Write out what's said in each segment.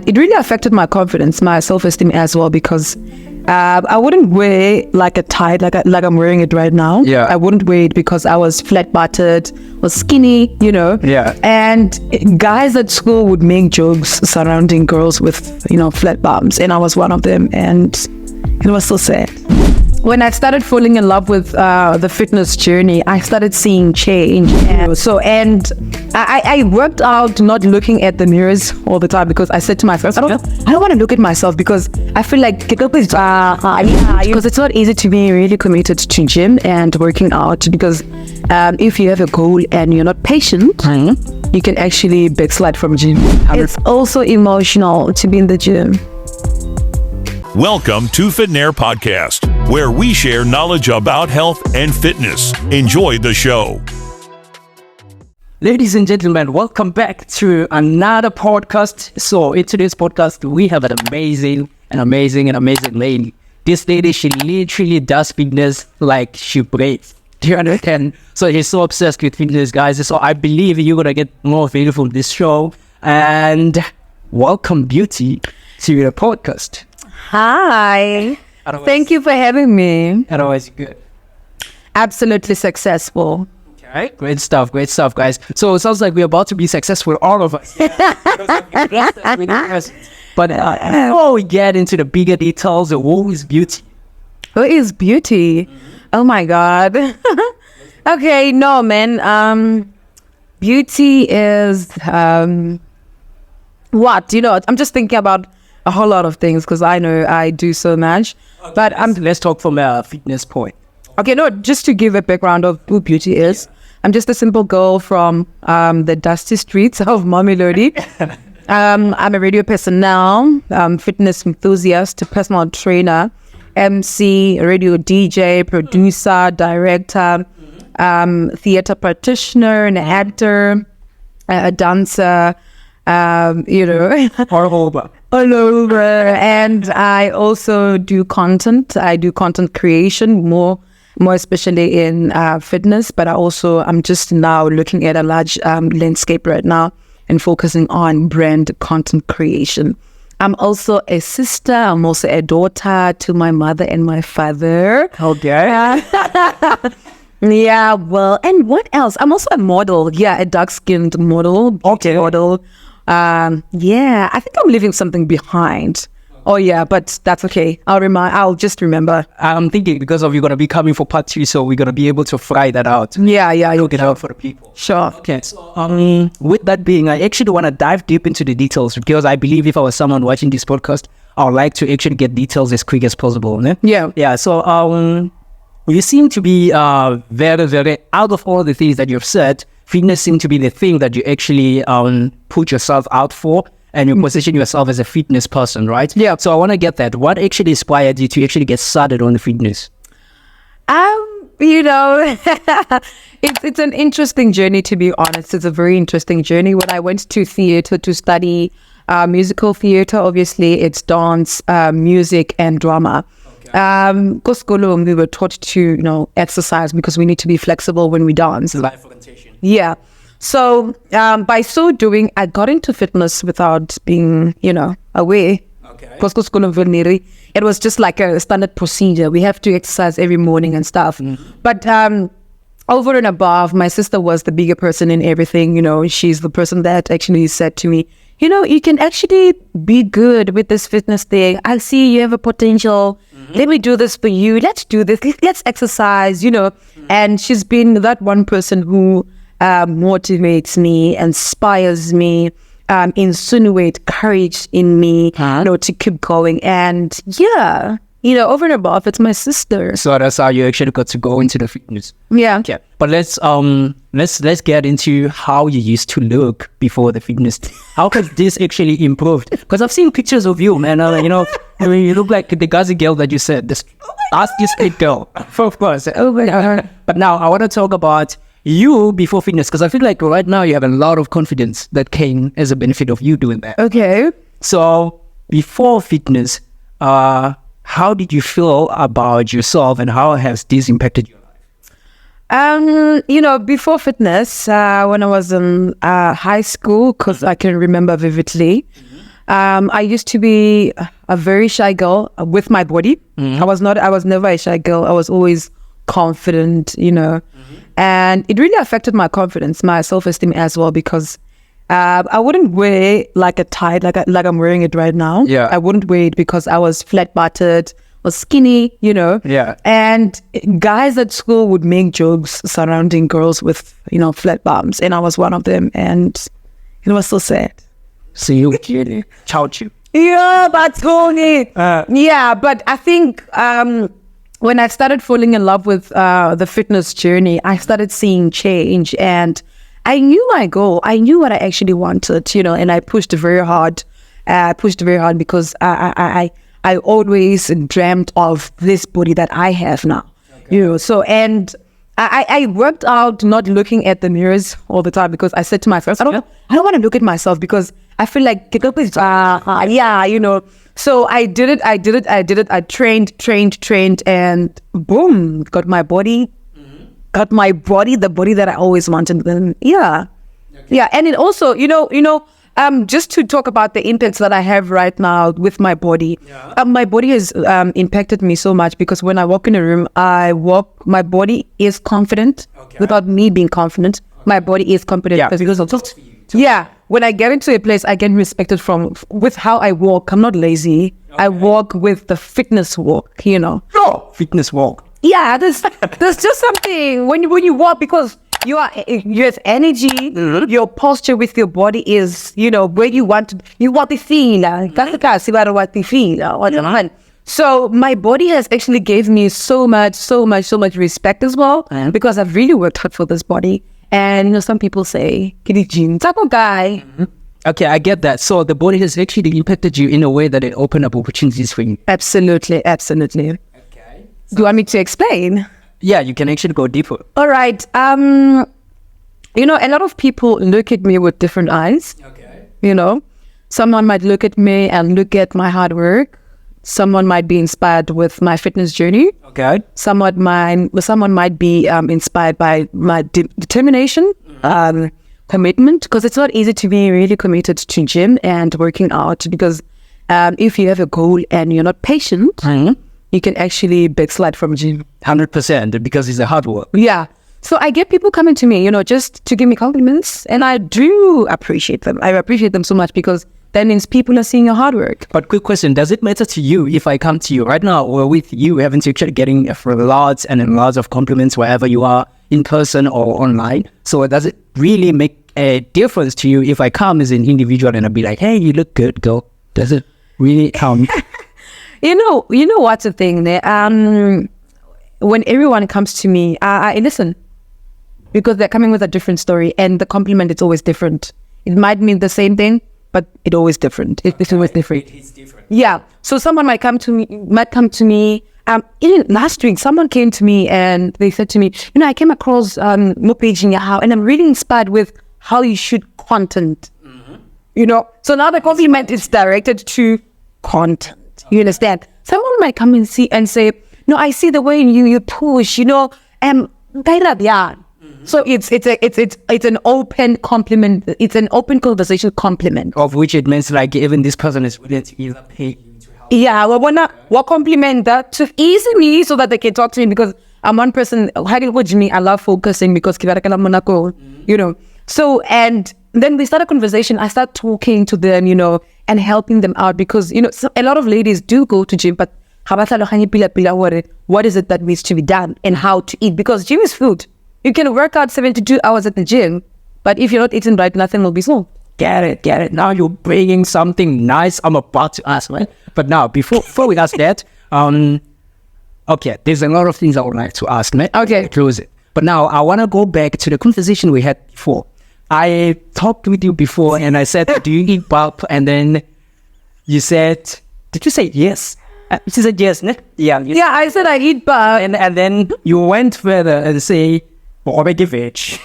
it really affected my confidence, my self-esteem as well, because I wouldn't wear like a tie like I'm wearing it right now. Yeah. I wouldn't wear it because I was flat-butted, was skinny, Yeah. And guys at school would make jokes surrounding girls with, flat bums, and I was one of them, and it was so sad. When I started falling in love with the fitness journey, I started seeing change. And I worked out not looking at the mirrors all the time, because I said to myself, I don't want to look at myself, because I feel like because it's not easy to be really committed to gym and working out, because if you have a goal and you're not patient, you can actually backslide from gym. It's also emotional to be in the gym. Welcome to Fitnair Podcast, where we share knowledge about health and fitness. Enjoy the show. Ladies and gentlemen, welcome back to another podcast. So in today's podcast, we have an amazing lady. This lady, she literally does fitness like she breathes. Do you understand? So she's so obsessed with fitness, guys. So I believe you're going to get more value from this show. And welcome, Beauty, to the podcast. Hi. Thank you for having me. Otherwise, good. Absolutely successful. Okay, great stuff, guys. So it sounds like we're about to be successful, all of us. But before we get into the bigger details, who is Beauty? Who is Beauty? Oh my God. Okay, no, man. Beauty is what? I'm just thinking about a whole lot of things, because I know I do so much. Okay, but let's talk from a fitness point. Okay, no, just to give a background of who Beauty is. I'm just a simple girl from the dusty streets of Mamelodi. I'm a radio personnel, fitness enthusiast, personal trainer, MC, radio DJ, producer, director, theater practitioner, an actor, a dancer, all over. And I also do content. I do content creation, more especially in fitness, but I'm just now looking at a large landscape right now and focusing on brand content creation. I'm also a sister. I'm also a daughter to my mother and my father. Okay. Yeah, well, and what else? I'm also a model. Yeah, a dark-skinned model. Okay. Model. Yeah, I think I'm leaving something behind. Oh yeah, but that's okay. I'll just remember. I'm thinking because of you're gonna be coming for part 2, so we're gonna be able to fry that out. Yeah. Look it out for the people. Sure. Okay. So, with that being, I actually want to dive deep into the details, because I believe if I was someone watching this podcast, I would like to actually get details as quick as possible. Ne? Yeah. Yeah. So, you seem to be very, very, out of all the things that you've said, fitness seems to be the thing that you actually put yourself out for, and you position yourself as a fitness person, right? Yeah. So I want to get that. What actually inspired you to actually get started on the fitness? It's an interesting journey, to be honest. It's a very interesting journey. When I went to theater to study musical theater, obviously it's dance, music, and drama. We were taught to, exercise, because we need to be flexible when we dance. Life orientation. Yeah. So by so doing, I got into fitness without being, aware. Okay. It was just like a standard procedure. We have to exercise every morning and stuff. But over and above, my sister was the bigger person in everything. She's the person that actually said to me, you can actually be good with this fitness thing. I see you have a potential. Let me do this for you. Let's do this. Let's exercise, And she's been that one person who motivates me, inspires me, insinuate courage in me, to keep going. And yeah, over and above, it's my sister. So that's how you actually got to go into the fitness. Yeah. Okay. But let's get into how you used to look before the fitness. How has this actually improved? Because I've seen pictures of you, man. You look like the Gazi girl that you said. This straight girl, of course. Oh my God. But now I want to talk about you before fitness, because I feel like right now you have a lot of confidence that came as a benefit of you doing that. Okay. So before fitness, how did you feel about yourself, and how has this impacted your life? Before fitness, when I was in high school, because I can remember vividly, I used to be a very shy girl with my body. I was never a shy girl. I was always confident, and it really affected my confidence, my self-esteem as well, because I wouldn't wear like a tie like I'm wearing it right now. Yeah. I wouldn't wear it because I was flat-butted, was skinny, Yeah. And guys at school would make jokes surrounding girls with, flat bums, and I was one of them, and it was so sad. So you really chow you. Yeah, but Tony. Yeah, but I think when I started falling in love with the fitness journey, I started seeing change, and I knew my goal. I knew what I actually wanted, and I pushed very hard. Because I always dreamt of this body that I have now. Okay. So, and I worked out not looking at the mirrors all the time, because I said to myself, I don't want to look at myself because I feel like So I did it. I trained, and boom, got my body. Got my body, the body that I always wanted. Then yeah. And it also, just to talk about the impacts that I have right now with my body. My body has impacted me so much, because when I walk in a room, my body is confident without me being confident. My body is confident because of when I get into a place, I get respected with how I walk. I'm not lazy. I walk with the fitness walk, Fitness walk. Yeah, there's just something when you walk, because you have energy. Your posture with your body is, where you want to feel. So my body has actually gave me so much respect as well, because I've really worked hard for this body. And some people say, "Kidi gym, type of guy." Okay, I get that. So the body has actually impacted you in a way that it opened up opportunities for you. Absolutely. Okay. Do you want me to explain? Yeah, you can actually go deeper. All right. A lot of people look at me with different eyes. Okay. Someone might look at me and look at my hard work. Someone might be inspired with my fitness journey. Okay. Someone might be inspired by my determination, commitment, because it's not easy to be really committed to gym and working out, because if you have a goal and you're not patient, you can actually backslide from gym. 100%, because it's a hard work. Yeah. So I get people coming to me, just to give me compliments, and I do appreciate them. I appreciate them so much, because that means people are seeing your hard work. But quick question, does it matter to you if I come to you right now, or with you having to actually getting lots and lots of compliments wherever you are, in person or online? So does it really make a difference to you if I come as an individual and I'll be like, hey, you look good, girl? Does it really count? You know what's the thing there? When everyone comes to me, I listen, because they're coming with a different story, and the compliment is always different. It might mean the same thing, but it's always different. It's always different. It's different. Yeah. So someone might come to me. Even last week, someone came to me and they said to me, I came across your page in your house, and I'm really inspired with how you shoot content. So now the compliment is directed to content. You understand? Someone might come and say, no, I see the way you push, So it's an open compliment. It's an open conversation compliment. Of which it means like even this person is willing to either pay you to help. Yeah, what compliment that to ease me so that they can talk to me, because I'm one person. I love focusing, because So, and then we start a conversation. I start talking to them, and helping them out, because a lot of ladies do go to gym, but what is it that needs to be done and how to eat? Because gym is food. You can work out 72 hours at the gym, but if you're not eating right, nothing will be solved. Get it. Now you're bringing something nice I'm about to ask, right? But now, before we ask that, okay, there's a lot of things I would like to ask, man. Okay. Close it. But now I want to go back to the conversation we had before. I talked with you before, and I said, do you eat pap? And then you said, did you say yes? She said yes, ne? Yeah. Yeah, I said I eat pap. And then you went further and say, veg.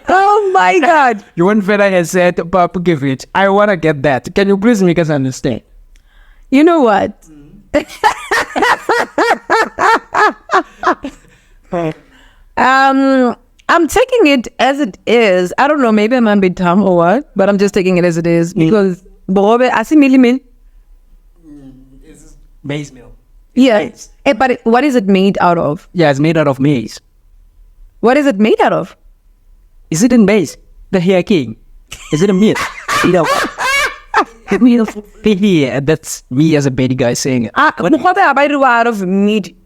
Oh my God. You went further and said, veg. I want to get that. Can you please make us understand? You know what? I'm taking it as it is. I don't know, maybe I'm a bit dumb or what, but I'm just taking it as it is because Bobe, I see meal. It's maize meal. Yeah. Maize. But what is it made out of? Yeah, it's made out of maize. What is it made out of? Is it in maize? The hair king. Is it a meat? You know, yeah, that's me as a baby guy saying it. Bobe, I do out of meat.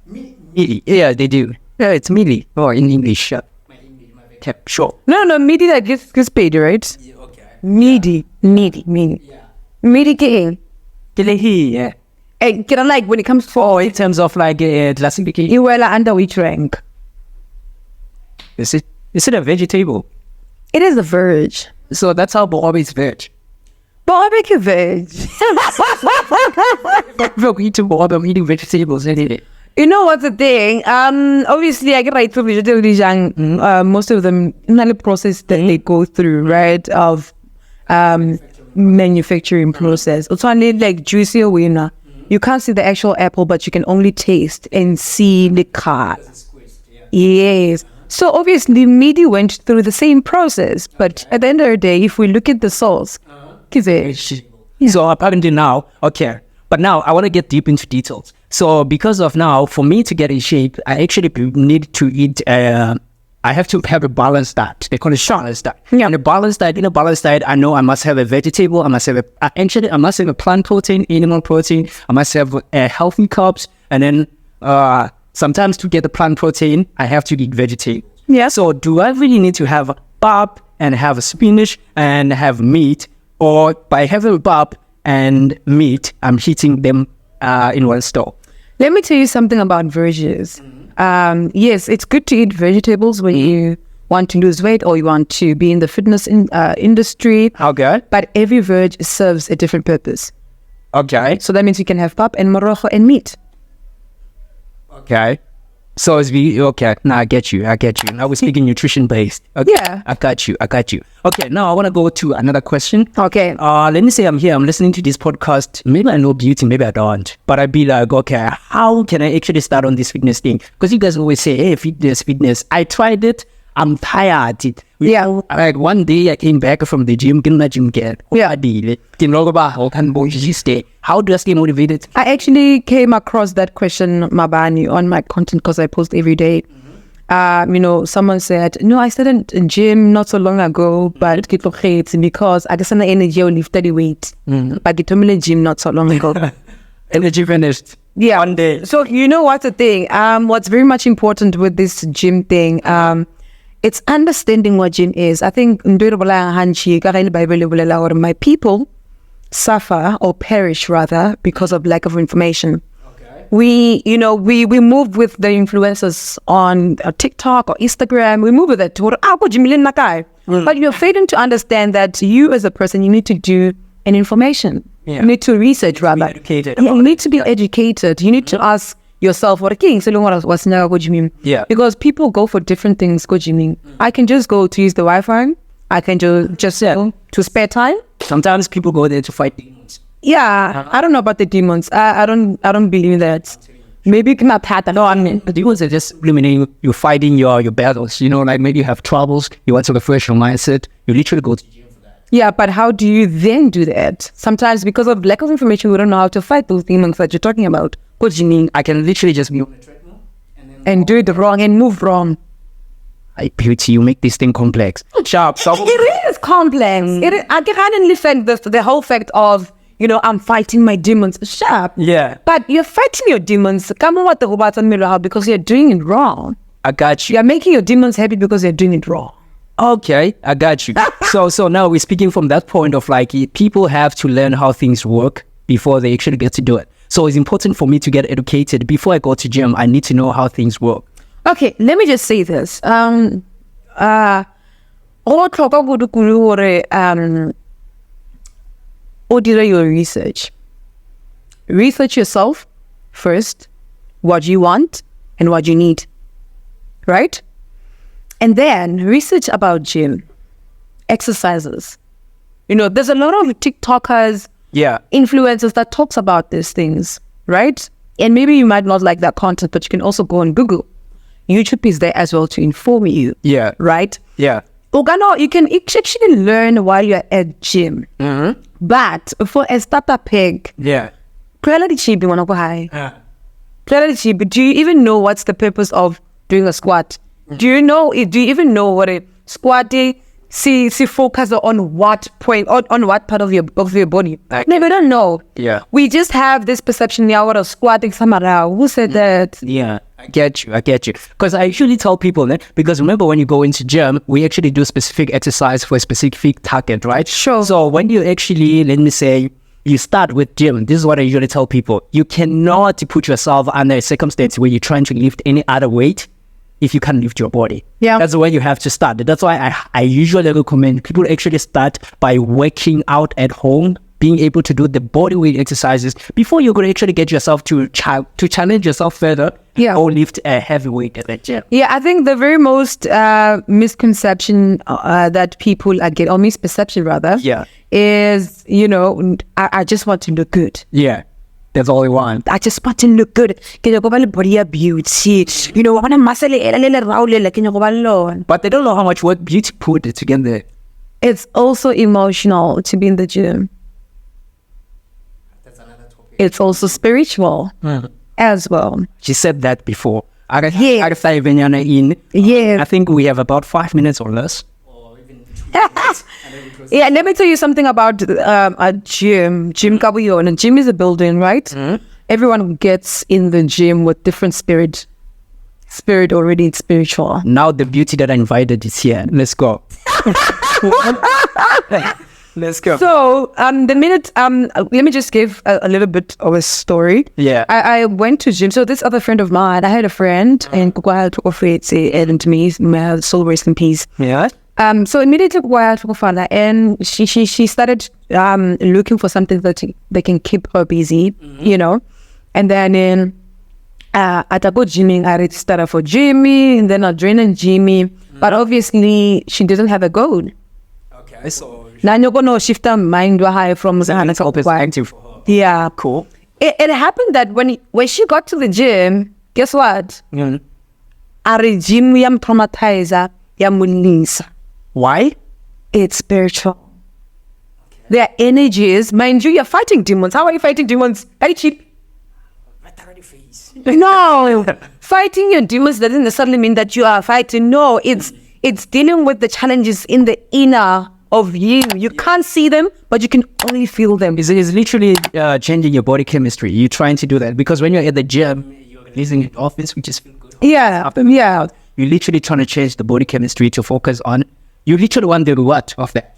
Meaty. Yeah, they do. Yeah, it's meaty. Or in English. Okay, sure. No, meaty that gets paid, right? Yeah, okay. Meaty. Yeah. Meaty king. Yeah. And can I like when it comes to In terms of like classification, you were under which rank? is it a vegetable? It is a veg. So that's how Bob is veg. Barbecue veg. We're eating Bob, I'm eating vegetables anyway. You know what's the thing? Obviously, I get right through vegetables. Most of them, not the process that they go through, right? Of manufacturing process. It's only like juicy winner. You can't see the actual apple, but you can only taste and see the car. Yes. So obviously, meaty went through the same process, but at the end of the day, if we look at the sauce, So apparently now, okay. But now I want to get deep into details. So because of now, for me to get in shape, I actually need to eat, I have to have a balanced diet. They call it balanced diet. Yeah. And in a balanced diet, I know I must have a vegetable, I must have a plant protein, animal protein, I must have healthy carbs, and then sometimes to get the plant protein, I have to eat vegetables. Yeah. So do I really need to have pap and have a spinach and have meat, or by having pap and meat, I'm heating them in one store? Let me tell you something about veggies. Yes, it's good to eat vegetables when you want to lose weight or you want to be in the fitness industry. Okay. But every veg serves a different purpose. Okay. So that means you can have pap and morojo and meat. Okay. So it's okay. Now I get you. Now we're speaking nutrition based. Okay. Yeah. I got you. Okay. Now I want to go to another question. Okay. Let me say I'm here. I'm listening to this podcast. Maybe I know beauty. Maybe I don't. But I'd be like, okay, how can I actually start on this fitness thing? Because you guys always say, hey, fitness. I tried it. I'm tired. Yeah. Like one day I came back from the gym. Yeah. How do I stay motivated? I actually came across that question, Mabani, on my content because I post every day. Someone said, no, I started in gym not so long ago, but it's because I just had energy or lift the weight. But I told me gym not so long ago. Energy finished. Yeah. One day. So you know what's the thing? What's very much important with this gym thing, it's understanding what gym is. I think my people suffer or perish rather because of lack of information. Okay. We move with the influencers on TikTok or Instagram. We move with it. But you're failing to understand that you as a person, you need to do an information. Yeah. You need to research rather. Educated. You need to be educated. You need to ask yourself what what's now what you mean. Yeah. Because people go for different things. What you mean? I can just go to use the Wi-Fi. I can just go to spare time. Sometimes people go there to fight demons. Yeah, I don't know about the demons. I don't believe that. Maybe not that. No, I mean The demons are just eliminating you fighting your battles. Like maybe you have troubles, you want to refresh your mindset, you literally go to the gym for that. Yeah, but how do you then do that? Sometimes because of lack of information, we don't know how to fight those demons that you're talking about. What do you mean? I can literally just be on the treadmill And do it wrong and move wrong. Beauty, you make this thing complex. Sharp. It is complex. I can't understand the whole fact of, I'm fighting my demons. Sharp. Yeah. But you're fighting your demons. Come on, what the because you're doing it wrong. I got you. You're making your demons happy because you're doing it wrong. Okay, I got you. So now we're speaking from that point of like people have to learn how things work before they actually get to do it. So it's important for me to get educated. Before I go to gym, I need to know how things work. Okay, let me just say this. Or do your research. Research yourself first, what you want and what you need, right? And then research about gym, exercises. There's a lot of TikTokers, influencers that talks about these things, right? And maybe you might not like that content, but you can also go on Google. YouTube is there as well to inform you. Yeah. Right? Yeah. Ogano, you can actually learn while you're at gym. But for a starter peg, Yeah. clearly cheap, you want to go high. Yeah. Clearly cheap. Do you even know what's the purpose of doing a squat? Do you even know what a squat is? See focus on what point, on what part of your body. No, we don't know. Yeah. We just have this perception now what a squatting samara. Who said that? Yeah, I get you. Because I usually tell people that, because remember when you go into gym, we actually do specific exercise for a specific target, right? Sure. So when you actually, let me say, you start with gym, this is what I usually tell people. You cannot put yourself under a circumstance where you're trying to lift any other weight if you can't lift your body. Yeah. That's where you have to start. That's why I usually recommend people actually start by working out at home, being able to do the body weight exercises before you could actually get yourself to challenge yourself further. Yeah. Or lift a heavy weight at the gym. Yeah, I think the very most misconception that people get, or misperception rather, Yeah. is, I just want to look good. Yeah. That's all we want. I just want to look good. Can you go by body beauty? I want to muscle it. Can you go by? But they don't know how much work beauty put together. It's also emotional to be in the gym. That's another topic. It's also spiritual as well. She said that before. Yeah. I Yeah. think we have about 5 minutes or less. Yeah, let me tell you something about a gym. Gym Kabuyo. And a gym is a building, right? Everyone gets in the gym with different spirit already. It's spiritual. Now the beauty that I invited is here. Let's go. Let's go. So, the minute, let me just give a little bit of a story. Yeah. I went to gym. So this other friend of mine, I had a friend, and Kukwaya took off it, and to me, may soul rest in peace. Yeah. So immediately Kukwaya took off, and she started looking for something that can keep her busy, and then I go gymming. I started for gymming, and then I joined gymming. But obviously, she didn't have a goal. Okay. So Now you're gonna shift her mind high from active for her. Yeah, Cool. It happened that when she got to the gym, guess what? Our gym yam traumatizer yam mulisa. Why? It's spiritual. Their energies, mind you, you're fighting demons. How are you fighting demons? Very cheap. No, fighting your demons doesn't necessarily mean that you are fighting. No, it's dealing with the challenges in the inner of you. You can't see them, but you can only feel them. It's literally changing your body chemistry. You're trying to do that because when you're at the gym, you're releasing endorphins, which is feel good. Yeah, yeah. You're literally trying to change the body chemistry to focus on. You literally want the reward of that.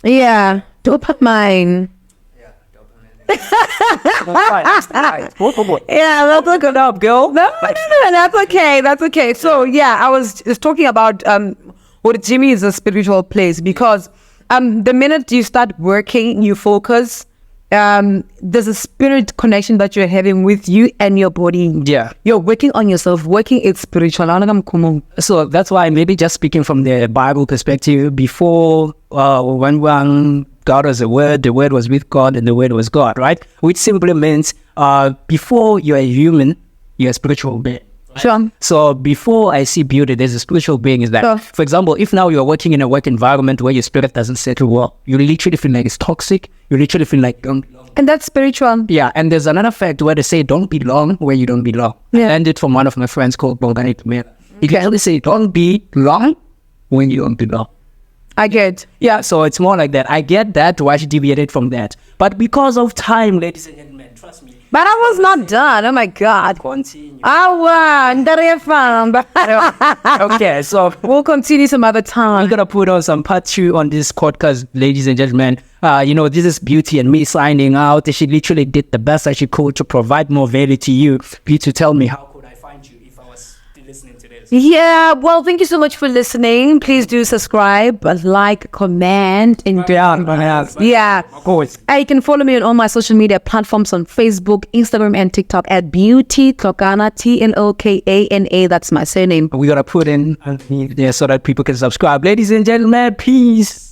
Yeah, dopamine. Yeah, that's a good up, girl. No, that's okay. That's okay. So yeah, I was just talking about what Jimmy is a spiritual place because the minute you start working, you focus. There's a spirit connection that you're having with you and your body. Yeah. You're working on yourself. Working is spiritual. So that's why maybe just speaking from the Bible perspective, before when God was the Word was with God, and the Word was God, right? Which simply means before you're a human, you're a spiritual being. Sure. So before I see beauty, there's a spiritual being is that. Sure. For example, if now you're working in a work environment where your spirit doesn't settle well, you literally feel like it's toxic. You literally feel like don't belong. And that's spiritual. Yeah, and there's another fact where they say don't belong where you don't belong. Yeah. I learned it from one of my friends called Bongani Tumera. He can actually say don't belong when you don't belong. I get. Yeah, so it's more like that. I get that, why she deviated from that. But because of time, ladies and gentlemen, trust me. But I was not done. Oh my God. Continue. Okay, so We'll continue some other time. I'm gonna put on some part 2 on this podcast, ladies and gentlemen. This is Beauty and me signing out. She literally did the best that she could to provide more value to you. Beauty, tell me, how could I find you if I was listening to this? Yeah, well, thank you so much for listening. Please do subscribe, like, comment, and yeah. Of course. You can follow me on all my social media platforms on Facebook, Instagram, and TikTok at Beauty Tlokana, Tlokana. That's my surname. We gotta put in there so that people can subscribe. Ladies and gentlemen, peace.